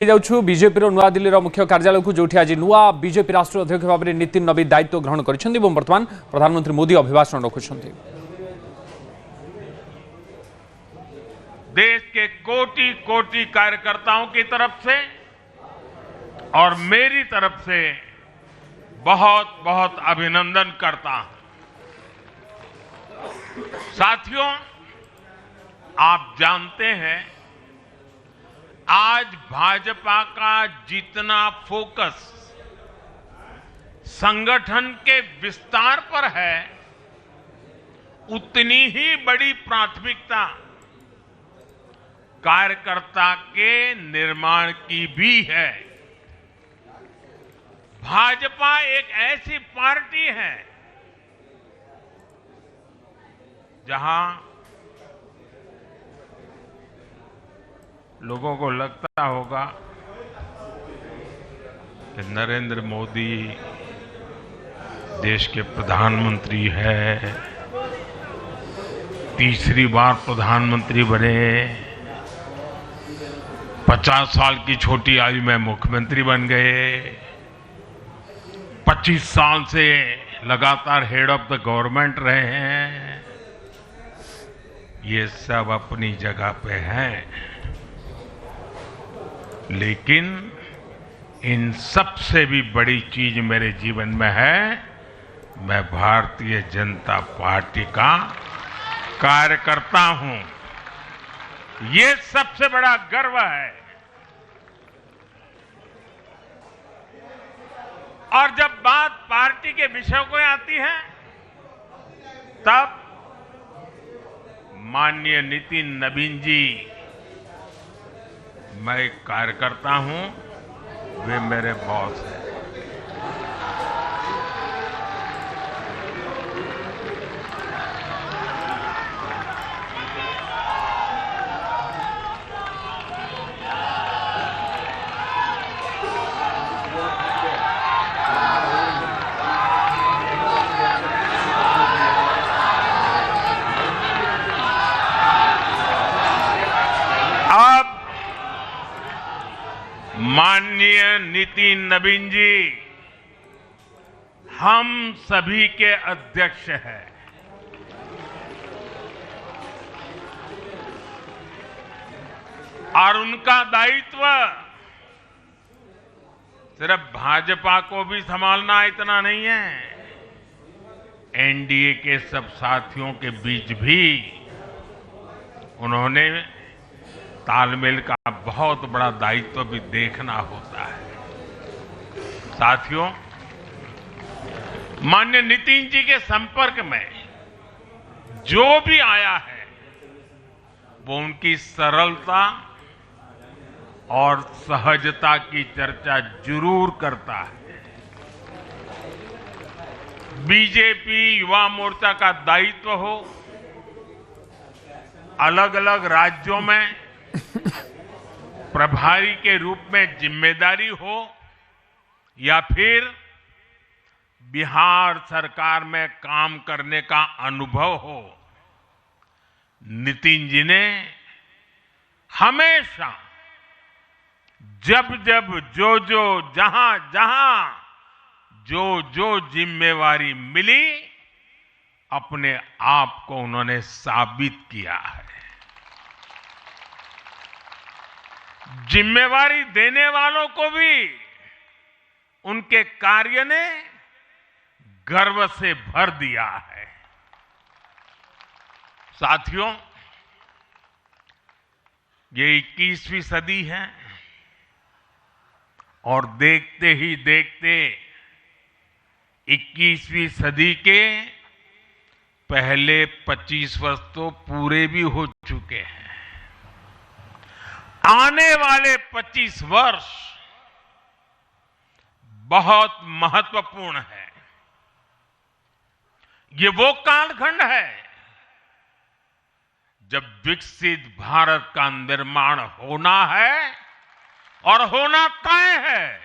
जाऊँ बीजेपी नुआदिल्ली मुख्य कार्यालय को जो आज नुआ बीजेपी राष्ट्रीय अध्यक्ष भाव में नितिन नवीन दायित्व ग्रहण कर बर्तमान प्रधानमंत्री मोदी अभिभाषण रखुंट। देश के कोटि कोटि कार्यकर्ताओं की तरफ से और मेरी तरफ से बहुत बहुत अभिनंदन करता हूं। साथियों, आप जानते हैं आज भाजपा का जितना फोकस संगठन के विस्तार पर है, उतनी ही बड़ी प्राथमिकता कार्यकर्ता के निर्माण की भी है। भाजपा एक ऐसी पार्टी है जहां लोगों को लगता होगा कि नरेंद्र मोदी देश के प्रधानमंत्री है, तीसरी बार प्रधानमंत्री बने, 50 साल की छोटी आयु में मुख्यमंत्री बन गए, 25 साल से लगातार हेड ऑफ द गवर्नमेंट रहे हैं। ये सब अपनी जगह पे हैं, लेकिन इन सबसे भी बड़ी चीज मेरे जीवन में है, मैं भारतीय जनता पार्टी का कार्यकर्ता हूं। ये सबसे बड़ा गर्व है। और जब बात पार्टी के विषयों को आती है, तब माननीय नितिन नवीन जी, मैं एक कार्यकर्ता हूं, वे मेरे बॉस हैं। अब माननीय नितिन नवीन जी हम सभी के अध्यक्ष हैं। और उनका दायित्व सिर्फ भाजपा को भी संभालना इतना नहीं है, एनडीए के सब साथियों के बीच भी उन्होंने तालमेल का बहुत बड़ा दायित्व भी देखना होता है। साथियों, माननीय नितिन जी के संपर्क में जो भी आया है, वो उनकी सरलता और सहजता की चर्चा जरूर करता है। बीजेपी युवा मोर्चा का दायित्व हो, अलग अलग राज्यों में प्रभारी के रूप में जिम्मेदारी हो, या फिर बिहार सरकार में काम करने का अनुभव हो, नितिन जी ने हमेशा जब जब जो जहां जहां जो जिम्मेवारी मिली, अपने आप को उन्होंने साबित किया है। जिम्मेवारी देने वालों को भी उनके कार्य ने गर्व से भर दिया है। साथियों, ये 21वीं सदी है और देखते ही देखते 21वीं सदी के पहले 25 वर्ष तो पूरे भी हो चुके हैं। आने वाले 25 वर्ष बहुत महत्वपूर्ण है। ये वो कालखंड है जब विकसित भारत का निर्माण होना है और होना तय है।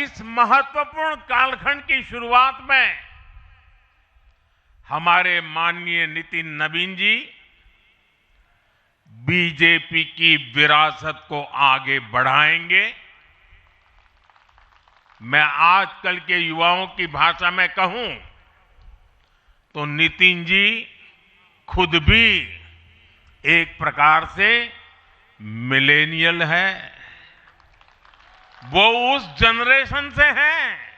इस महत्वपूर्ण कालखंड की शुरुआत में हमारे माननीय नितिन नवीन जी बीजेपी की विरासत को आगे बढ़ाएंगे। मैं आजकल के युवाओं की भाषा में कहूं तो नितिन जी खुद भी एक प्रकार से मिलेनियल है। वो उस जनरेशन से हैं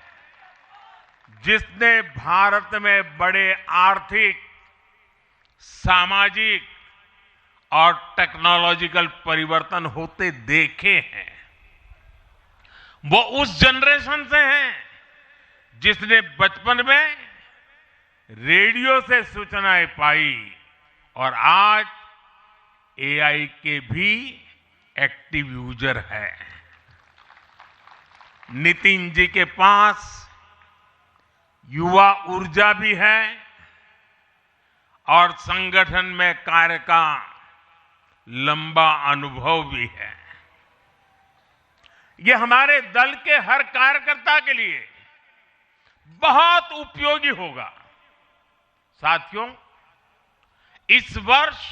जिसने भारत में बड़े आर्थिक, सामाजिक और टेक्नोलॉजिकल परिवर्तन होते देखे हैं। वो उस जनरेशन से हैं जिसने बचपन में रेडियो से सूचनाएं पाई और आज एआई के भी एक्टिव यूजर है। नितिन जी के पास युवा ऊर्जा भी है और संगठन में कार्य का लंबा अनुभव भी है। ये हमारे दल के हर कार्यकर्ता के लिए बहुत उपयोगी होगा। साथियों, इस वर्ष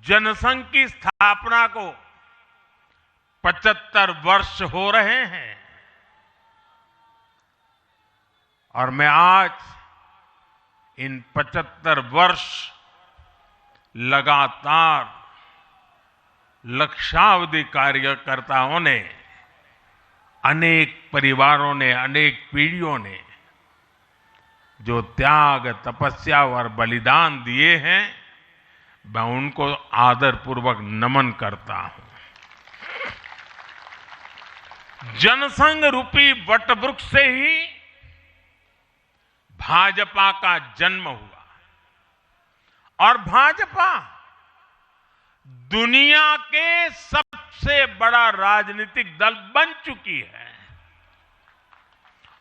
जनसंघ की स्थापना को 75 वर्ष हो रहे हैं और मैं आज इन 75 वर्ष लगातार लक्षावधि कार्यकर्ताओं ने, अनेक परिवारों ने, अनेक पीढ़ियों ने जो त्याग, तपस्या और बलिदान दिए हैं, मैं उनको आदरपूर्वक नमन करता हूं। जनसंघ रूपी वटवृक्ष से ही भाजपा का जन्म हुआ और भाजपा दुनिया के सबसे बड़ा राजनीतिक दल बन चुकी है।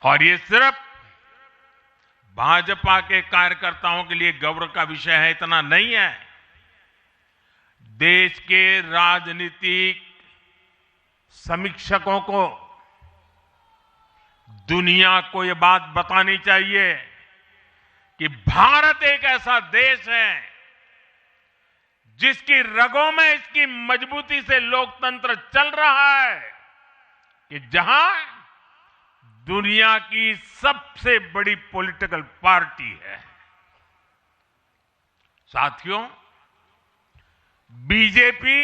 और ये सिर्फ भाजपा के कार्यकर्ताओं के लिए गौरव का विषय है, इतना नहीं है। देश के राजनीतिक समीक्षकों को दुनिया को यह बात बतानी चाहिए कि भारत एक ऐसा देश है जिसकी रगों में इसकी मजबूती से लोकतंत्र चल रहा है, कि जहां दुनिया की सबसे बड़ी पॉलिटिकल पार्टी है। साथियों, बीजेपी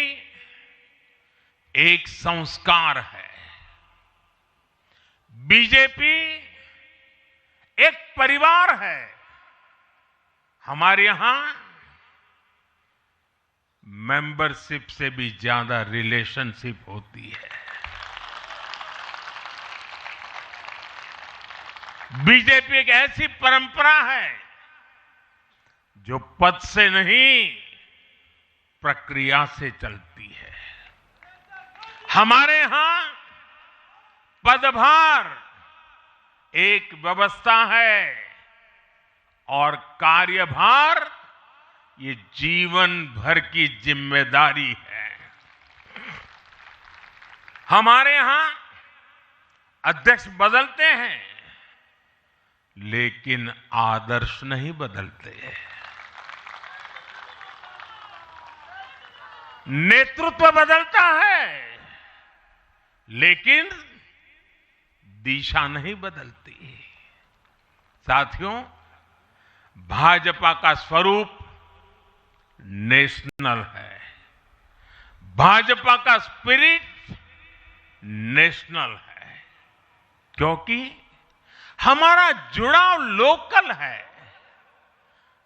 एक संस्कार है। बीजेपी एक परिवार है। हमारे यहां मेंबरशिप से भी ज्यादा रिलेशनशिप होती है। बीजेपी एक ऐसी परंपरा है जो पद से नहीं, प्रक्रिया से चलती है। हमारे यहां पदभार एक व्यवस्था है और कार्यभार ये जीवन भर की जिम्मेदारी है। हमारे यहां अध्यक्ष बदलते हैं लेकिन आदर्श नहीं बदलते। नेतृत्व बदलता है लेकिन दिशा नहीं बदलती। साथियों, भाजपा का स्वरूप नेशनल है। भाजपा का स्पिरिट नेशनल है, क्योंकि हमारा जुड़ाव लोकल है।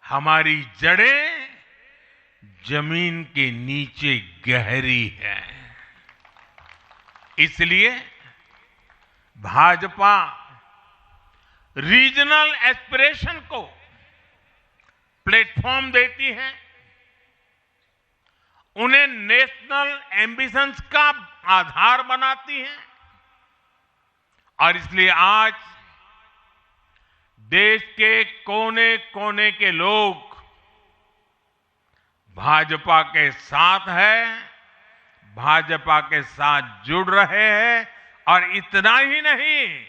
हमारी जड़ें जमीन के नीचे गहरी है। इसलिए भाजपा रीजनल एस्पिरेशन को प्लेटफॉर्म देती है, उन्हें नेशनल एम्बिशंस का आधार बनाती है। और इसलिए आज देश के कोने कोने के लोग भाजपा के साथ हैं, भाजपा के साथ जुड़ रहे हैं। और इतना ही नहीं,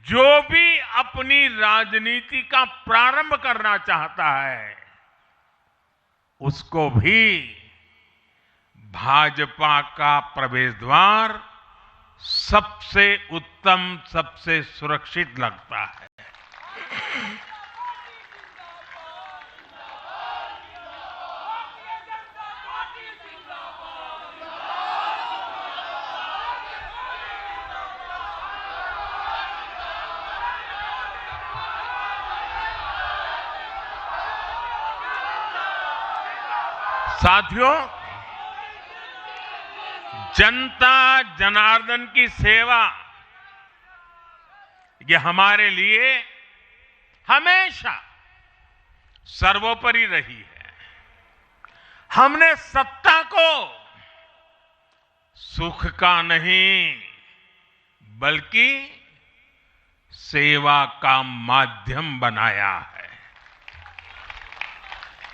जो भी अपनी राजनीति का प्रारंभ करना चाहता है उसको भी भाजपा का प्रवेश द्वार सबसे उत्तम, सबसे सुरक्षित लगता है। साथियों, जनता जनार्दन की सेवा ये हमारे लिए हमेशा सर्वोपरि रही है। हमने सत्ता को सुख का नहीं बल्कि सेवा का माध्यम बनाया है।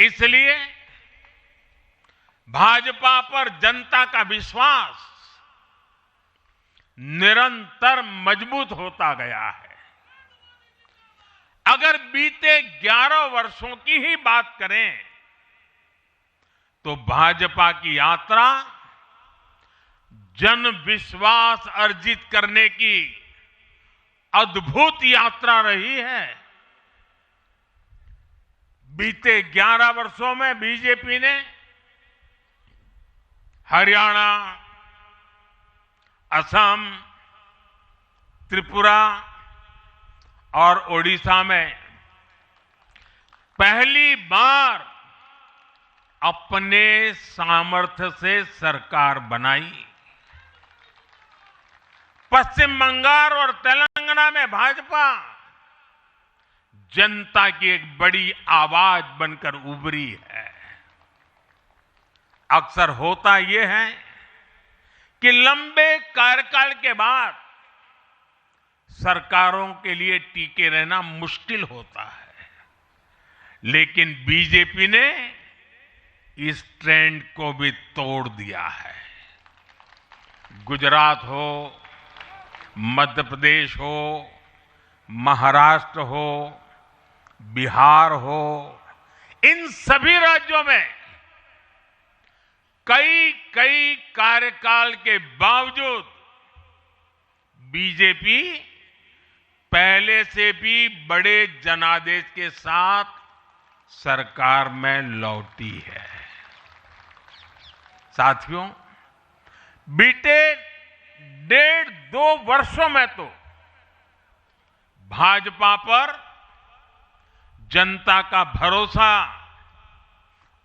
इसलिए भाजपा पर जनता का विश्वास निरंतर मजबूत होता गया है। अगर बीते 11 वर्षों की ही बात करें तो भाजपा की यात्रा जन विश्वास अर्जित करने की अद्भुत यात्रा रही है। बीते 11 वर्षों में बीजेपी ने हरियाणा, असम, त्रिपुरा और ओडिशा में पहली बार अपने सामर्थ्य से सरकार बनाई। पश्चिम बंगाल और तेलंगाना में भाजपा जनता की एक बड़ी आवाज बनकर उभरी है। अक्सर होता यह है कि लंबे कार्यकाल के बाद सरकारों के लिए टिके रहना मुश्किल होता है, लेकिन बीजेपी ने इस ट्रेंड को भी तोड़ दिया है। गुजरात हो, मध्य प्रदेश हो, महाराष्ट्र हो, बिहार हो, इन सभी राज्यों में कई कार्यकाल के बावजूद बीजेपी पहले से भी बड़े जनादेश के साथ सरकार में लौटी है। साथियों, बीते 1.5-2 वर्षों में तो भाजपा पर जनता का भरोसा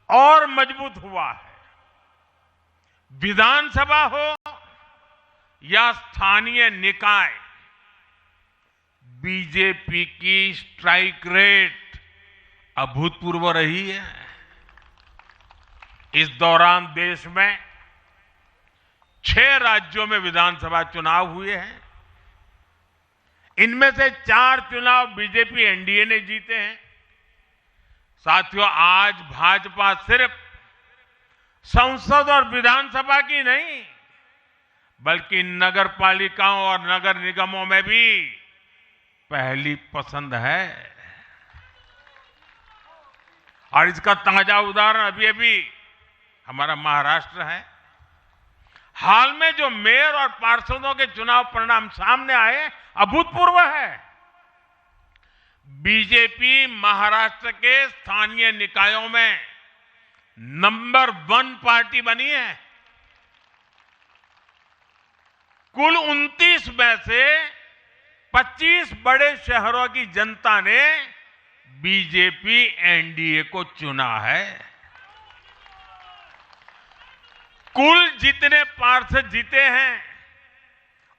और मजबूत हुआ है। विधानसभा हो या स्थानीय निकाय, बीजेपी की स्ट्राइक रेट अभूतपूर्व रही है। इस दौरान देश में 6 राज्यों में विधानसभा चुनाव हुए हैं। इनमें से 4 चुनाव बीजेपी एनडीए ने जीते हैं। साथियों, आज भाजपा सिर्फ संसद और विधानसभा की नहीं बल्कि नगर पालिकाओं और नगर निगमों में भी पहली पसंद है। और इसका ताजा उदाहरण अभी हमारा महाराष्ट्र है। हाल में जो मेयर और पार्षदों के चुनाव परिणाम सामने आए, अभूतपूर्व है। बीजेपी महाराष्ट्र के स्थानीय निकायों में नंबर 1 पार्टी बनी है। कुल 29 में से 25 बड़े शहरों की जनता ने बीजेपी एनडीए को चुना है। कुल जितने पार्षद जीते हैं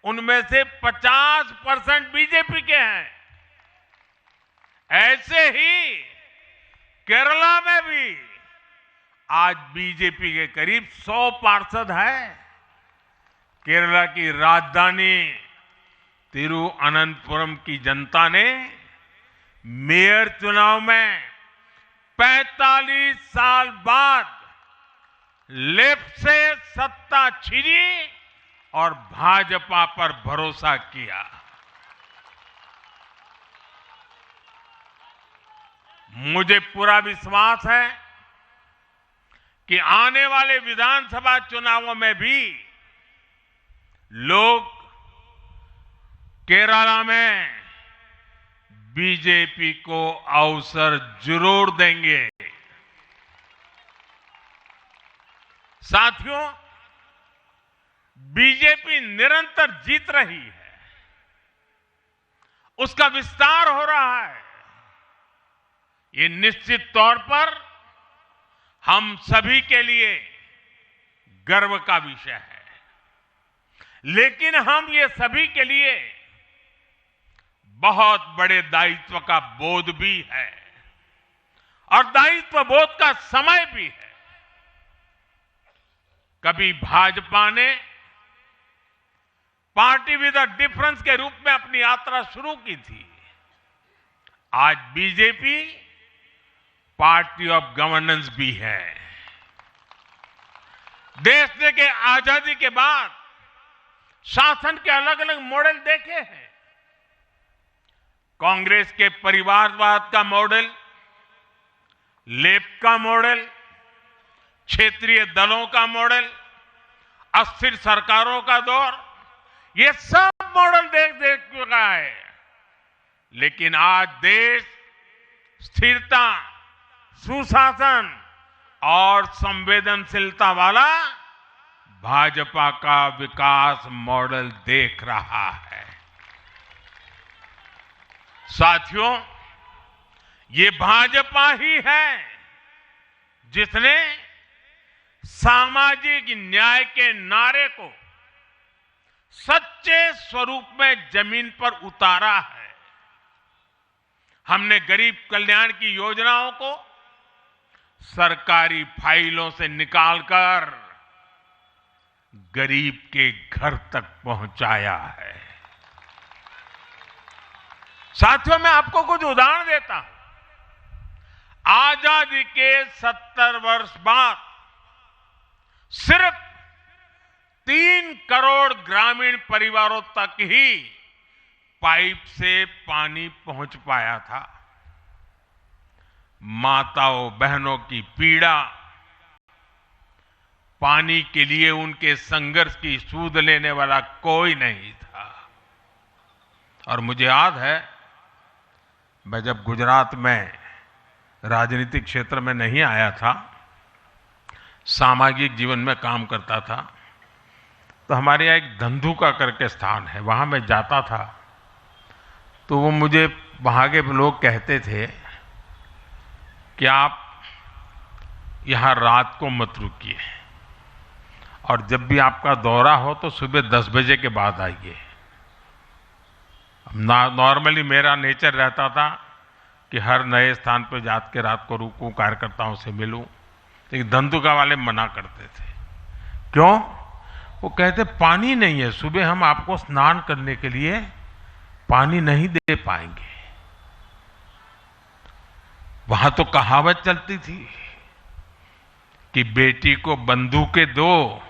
उनमें से 50% बीजेपी के हैं। ऐसे ही केरला में भी आज बीजेपी के करीब 100 पार्षद हैं। केरला की राजधानी तिरुअनंतपुरम की जनता ने मेयर चुनाव में 45 साल बाद लेफ्ट से सत्ता छीनी और भाजपा पर भरोसा किया। मुझे पूरा विश्वास है कि आने वाले विधानसभा चुनावों में भी लोग केरला में बीजेपी को अवसर जरूर देंगे। साथियों, बीजेपी निरंतर जीत रही है, उसका विस्तार हो रहा है। ये निश्चित तौर पर हम सभी के लिए गर्व का विषय है, लेकिन हम ये सभी के लिए बहुत बड़े दायित्व का बोध भी है और दायित्व बोध का समय भी है। कभी भाजपा ने पार्टी विद अ डिफरेंस के रूप में अपनी यात्रा शुरू की थी। आज बीजेपी पार्टी ऑफ गवर्नेंस भी है। देश के आजादी के बाद शासन के अलग अलग मॉडल देखे हैं। कांग्रेस के परिवारवाद का मॉडल, लेफ्ट का मॉडल, क्षेत्रीय दलों का मॉडल, अस्थिर सरकारों का दौर, ये सब मॉडल देख चुका है। लेकिन आज देश स्थिरता, सुशासन और संवेदनशीलता वाला भाजपा का विकास मॉडल देख रहा है। साथियों, ये भाजपा ही है जिसने सामाजिक न्याय के नारे को सच्चे स्वरूप में जमीन पर उतारा है। हमने गरीब कल्याण की योजनाओं को सरकारी फाइलों से निकालकर गरीब के घर तक पहुंचाया है। साथियों, मैं आपको कुछ उदाहरण देता हूं। आजादी के 70 वर्ष बाद सिर्फ 3 करोड़ ग्रामीण परिवारों तक ही पाइप से पानी पहुंच पाया था। माताओं बहनों की पीड़ा, पानी के लिए उनके संघर्ष की सूध लेने वाला कोई नहीं था। और मुझे याद है, मैं जब गुजरात में राजनीतिक क्षेत्र में नहीं आया था, सामाजिक जीवन में काम करता था, तो हमारे यहाँ एक धंधुका करके स्थान है, वहाँ मैं जाता था तो वो मुझे वहाँ के लोग कहते थे कि आप यहाँ रात को मत रुकिए और जब भी आपका दौरा हो तो सुबह 10 बजे के बाद आइए। नॉर्मली मेरा नेचर रहता था कि हर नए स्थान पर जाकर के रात को रुकूं, कार्यकर्ताओं से मिलूं, लेकिन धंधुका वाले मना करते थे। क्यों? वो कहते पानी नहीं है, सुबह हम आपको स्नान करने के लिए पानी नहीं दे पाएंगे। वहां तो कहावत चलती थी कि बेटी को बंदूकें दो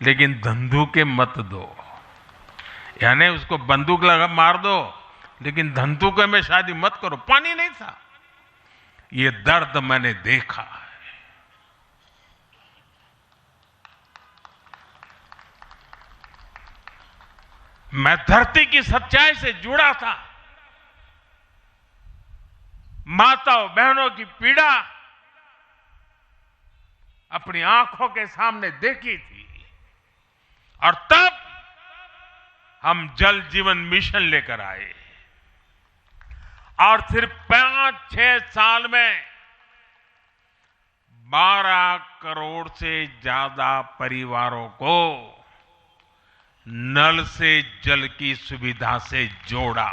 लेकिन धंधुके मत दो, यानी उसको बंदूक लगा मार दो लेकिन धंधुके में शादी मत करो। पानी नहीं था। ये दर्द मैंने देखा है। मैं धरती की सच्चाई से जुड़ा था। माताओं बहनों की पीड़ा अपनी आंखों के सामने देखी थी और तब हम जल जीवन मिशन लेकर आए और सिर्फ 5-6 साल में 12 करोड़ से ज्यादा परिवारों को नल से जल की सुविधा से जोड़ा।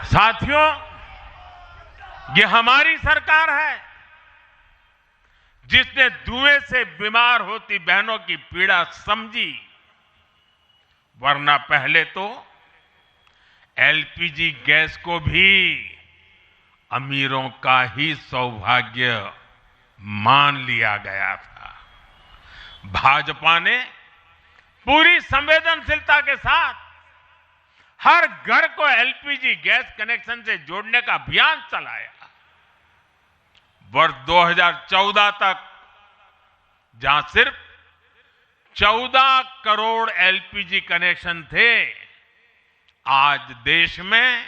साथियों, ये हमारी सरकार है जिसने धुएं से बीमार होती बहनों की पीड़ा समझी, वरना पहले तो एलपीजी गैस को भी अमीरों का ही सौभाग्य मान लिया गया था। भाजपा ने पूरी संवेदनशीलता के साथ हर घर को एलपीजी गैस कनेक्शन से जोड़ने का अभियान चलाया। वर्ष 2014 तक जहां सिर्फ 14 करोड़ एलपीजी कनेक्शन थे, आज देश में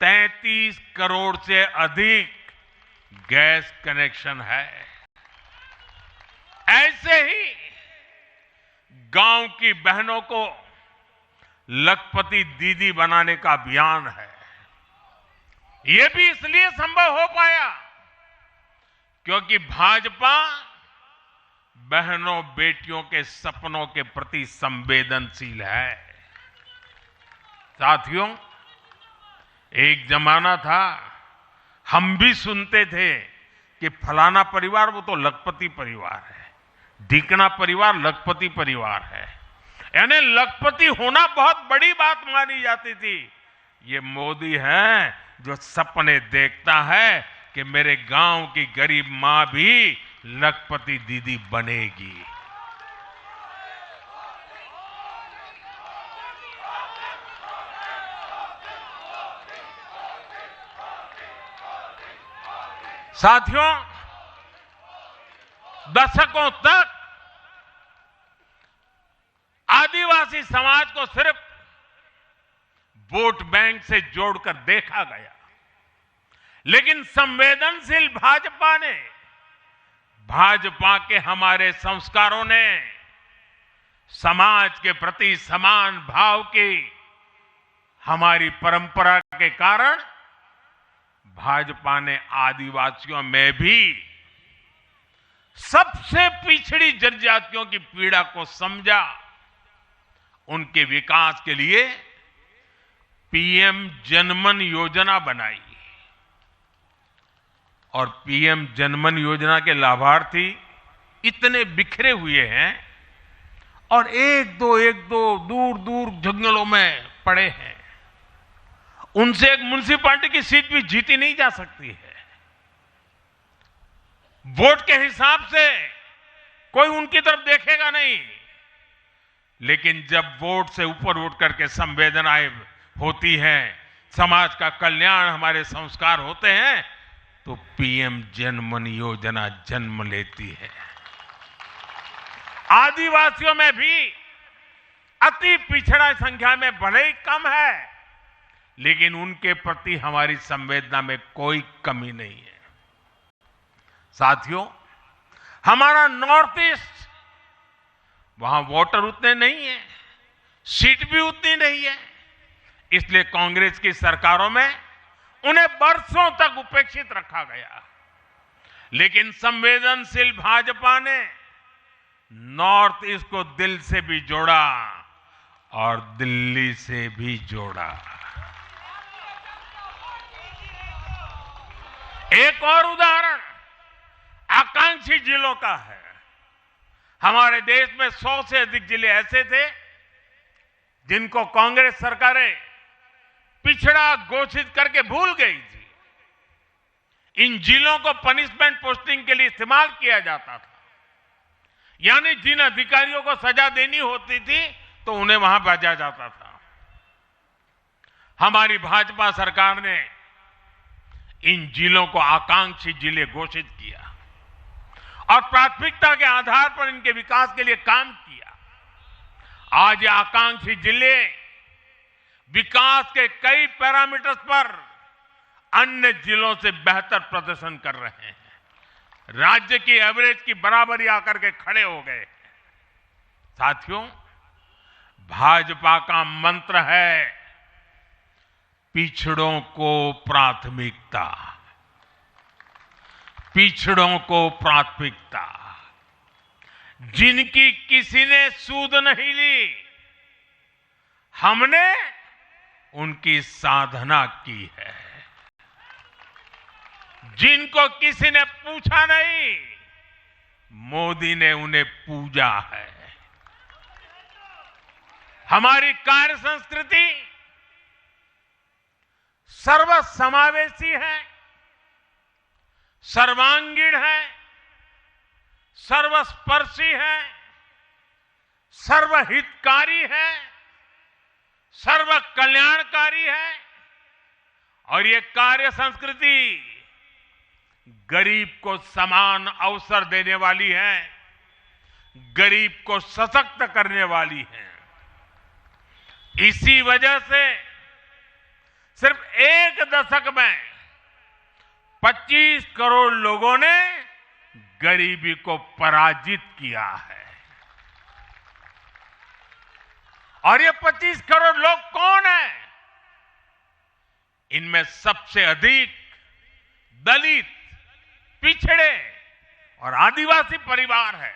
33 करोड़ से अधिक गैस कनेक्शन है। ऐसे ही गांव की बहनों को लखपति दीदी बनाने का अभियान है। यह भी इसलिए संभव हो पाया क्योंकि भाजपा बहनों बेटियों के सपनों के प्रति संवेदनशील है। साथियों, एक जमाना था हम भी सुनते थे कि फलाना परिवार वो तो लखपति परिवार है, ढीकना परिवार लखपति परिवार है, यानी लखपति होना बहुत बड़ी बात मानी जाती थी। ये मोदी है जो सपने देखता है कि मेरे गांव की गरीब मां भी लखपति दीदी बनेगी। साथियों, दशकों तक आदिवासी समाज को सिर्फ वोट बैंक से जोड़कर देखा गया, लेकिन संवेदनशील भाजपा ने, भाजपा के हमारे संस्कारों ने समाज के प्रति समान भाव की हमारी परंपरा के कारण भाजपा ने आदिवासियों में भी सबसे पिछड़ी जनजातियों की पीड़ा को समझा। उनके विकास के लिए पीएम जनमन योजना बनाई और पीएम जनमन योजना के लाभार्थी इतने बिखरे हुए हैं और एक दो दूर दूर जंगलों में पड़े हैं। उनसे एक म्युनिसिपैलिटी की सीट भी जीती नहीं जा सकती है। वोट के हिसाब से कोई उनकी तरफ देखेगा नहीं, लेकिन जब वोट से ऊपर उठ करके संवेदनाएं होती हैं, समाज का कल्याण हमारे संस्कार होते हैं, तो पीएम जनमन योजना जन्म लेती है। आदिवासियों में भी अति पिछड़ा संख्या में भले ही कम है, लेकिन उनके प्रति हमारी संवेदना में कोई कमी नहीं है। साथियों, हमारा नॉर्थ ईस्ट, वहां वोटर उतने नहीं है, सीट भी उतनी नहीं है, इसलिए कांग्रेस की सरकारों में उन्हें वर्षों तक उपेक्षित रखा गया। लेकिन संवेदनशील भाजपा ने नॉर्थ ईस्ट को दिल से भी जोड़ा और दिल्ली से भी जोड़ा। एक और उदाहरण आकांक्षी जिलों का है। हमारे देश में 100 से अधिक जिले ऐसे थे जिनको कांग्रेस सरकारें पिछड़ा घोषित करके भूल गई थी। इन जिलों को पनिशमेंट पोस्टिंग के लिए इस्तेमाल किया जाता था, यानी जिन अधिकारियों को सजा देनी होती थी तो उन्हें वहां भेजा जाता था। हमारी भाजपा सरकार ने इन जिलों को आकांक्षी जिले घोषित किया और प्राथमिकता के आधार पर इनके विकास के लिए काम किया। आज ये आकांक्षी जिले विकास के कई पैरामीटर्स पर अन्य जिलों से बेहतर प्रदर्शन कर रहे हैं, राज्य की एवरेज की बराबरी आकर के खड़े हो गए। साथियों, भाजपा का मंत्र है पिछड़ों को प्राथमिकता, पिछड़ों को प्राथमिकता। जिनकी किसी ने सूद नहीं ली, हमने उनकी साधना की है। जिनको किसी ने पूछा नहीं, मोदी ने उन्हें पूजा है। हमारी कार्य संस्कृति सर्वसमावेशी है, सर्वांगीण है, सर्वस्पर्शी है, सर्वहितकारी है, सर्व कल्याणकारी है और ये कार्य संस्कृति गरीब को समान अवसर देने वाली है, गरीब को सशक्त करने वाली है। इसी वजह से सिर्फ एक दशक में 25 करोड़ लोगों ने गरीबी को पराजित किया है। और ये 25 करोड़ लोग कौन हैं? इनमें सबसे अधिक दलित, पिछड़े और आदिवासी परिवार है।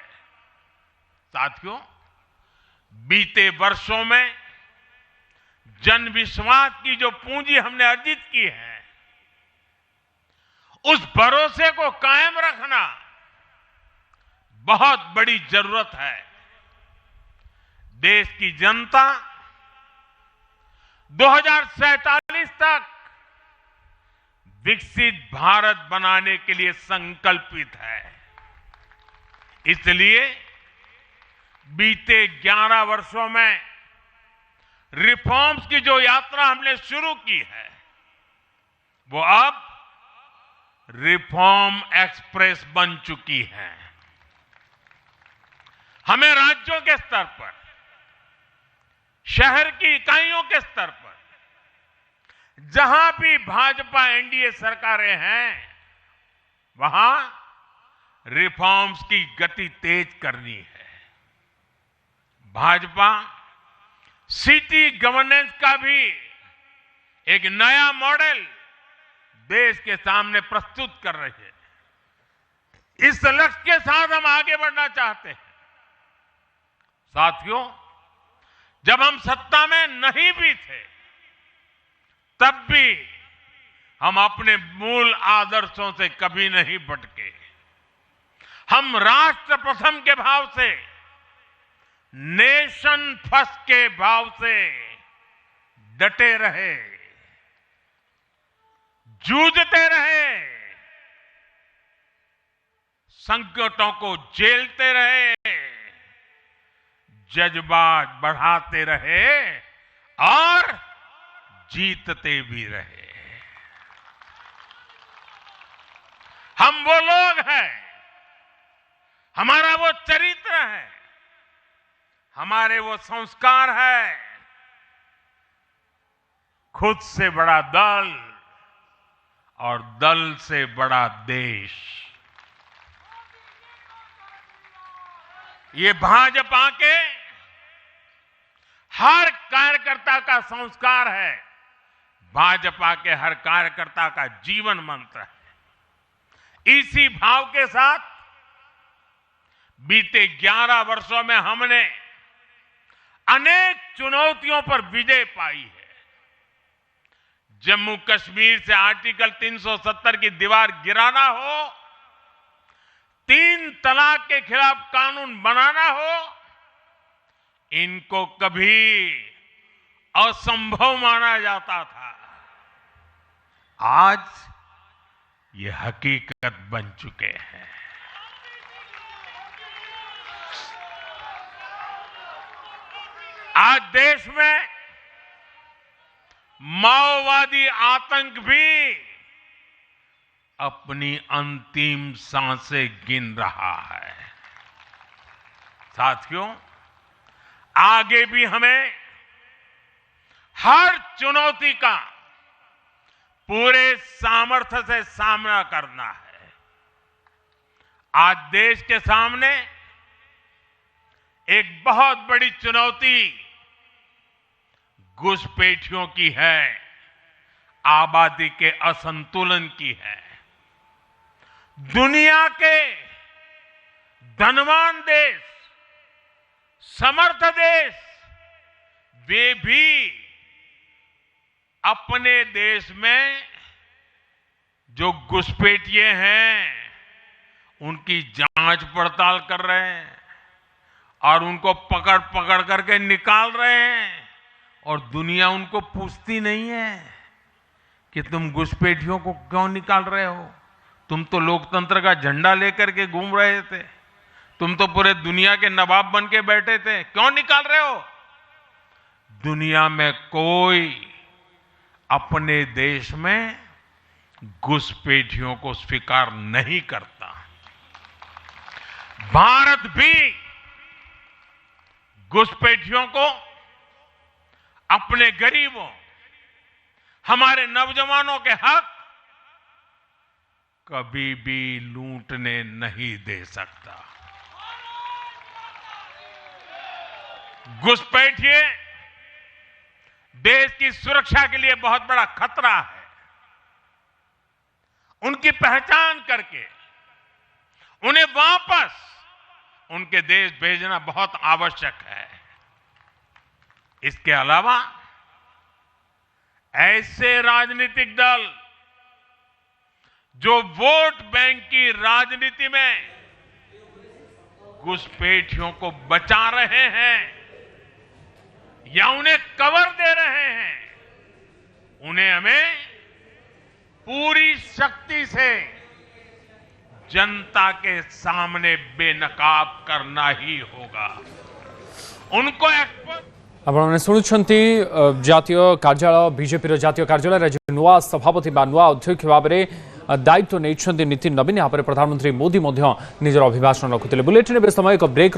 साथियों, बीते वर्षों में जन विश्वास की जो पूंजी हमने अर्जित की है, उस भरोसे को कायम रखना बहुत बड़ी जरूरत है। देश की जनता 2047 तक विकसित भारत बनाने के लिए संकल्पित है। इसलिए बीते 11 वर्षों में रिफॉर्म्स की जो यात्रा हमने शुरू की है, वो अब रिफॉर्म एक्सप्रेस बन चुकी है। हमें राज्यों के स्तर पर, शहर की इकाइयों के स्तर पर, जहां भी भाजपा एनडीए सरकारें हैं, वहां रिफॉर्म्स की गति तेज करनी है। भाजपा सिटी गवर्नेंस का भी एक नया मॉडल देश के सामने प्रस्तुत कर रही है। इस लक्ष्य के साथ हम आगे बढ़ना चाहते हैं। साथियों, जब हम सत्ता में नहीं भी थे, तब भी हम अपने मूल आदर्शों से कभी नहीं भटके। हम राष्ट्र प्रथम के भाव से, नेशन फर्स्ट के भाव से डटे रहे, जूझते रहे, संकटों को झेलते रहे, जज्बात बढ़ाते रहे और जीतते भी रहे। हम वो लोग हैं, हमारा वो चरित्र है, हमारे वो संस्कार है। खुद से बड़ा दल और दल से बड़ा देश, ये भाजपा के हर कार्यकर्ता का संस्कार है, भाजपा के हर कार्यकर्ता का जीवन मंत्र है। इसी भाव के साथ बीते 11 वर्षों में हमने अनेक चुनौतियों पर विजय पाई है। जम्मू कश्मीर से आर्टिकल 370 की दीवार गिराना हो, 3 तलाक के खिलाफ कानून बनाना हो, इनको कभी असंभव माना जाता था। आज ये हकीकत बन चुके हैं। आज देश में माओवादी आतंक भी अपनी अंतिम सांसें गिन रहा है। साथियों, आगे भी हमें हर चुनौती का पूरे सामर्थ्य से सामना करना है। आज देश के सामने एक बहुत बड़ी चुनौती घुसपैठियों की है, आबादी के असंतुलन की है। दुनिया के धनवान देश, समर्थ देश, वे भी अपने देश में जो घुसपैठिए हैं, उनकी जांच पड़ताल कर रहे हैं और उनको पकड़ पकड़ करके निकाल रहे हैं। और दुनिया उनको पूछती नहीं है कि तुम घुसपैठियों को क्यों निकाल रहे हो, तुम तो लोकतंत्र का झंडा लेकर के घूम रहे थे, तुम तो पूरे दुनिया के नवाब बन के बैठे थे, क्यों निकाल रहे हो? दुनिया में कोई अपने देश में घुसपैठियों को स्वीकार नहीं करता। भारत भी घुसपैठियों को अपने गरीबों, हमारे नौजवानों के हक कभी भी लूटने नहीं दे सकता। घुसपैठिए देश की सुरक्षा के लिए बहुत बड़ा खतरा है। उनकी पहचान करके उन्हें वापस उनके देश भेजना बहुत आवश्यक है। इसके अलावा ऐसे राजनीतिक दल जो वोट बैंक की राजनीति में घुसपैठियों को बचा रहे हैं या उन्हें कवर दे रहे हैं, उन्हें हमें पूरी शक्ति से जनता के सामने बेनकाब करना ही होगा। उनको आपने शुणुंट जातीय कार्यालय बीजेपी जातीय कार्यालय आज नुआ सभापति नुआ अध्यक्ष भाव में दायित्व नहीं नितिन नवीन। यहाँ पर प्रधानमंत्री मोदी निजर अभिभाषण रखुते। बुलेटिन समय एक ब्रेक।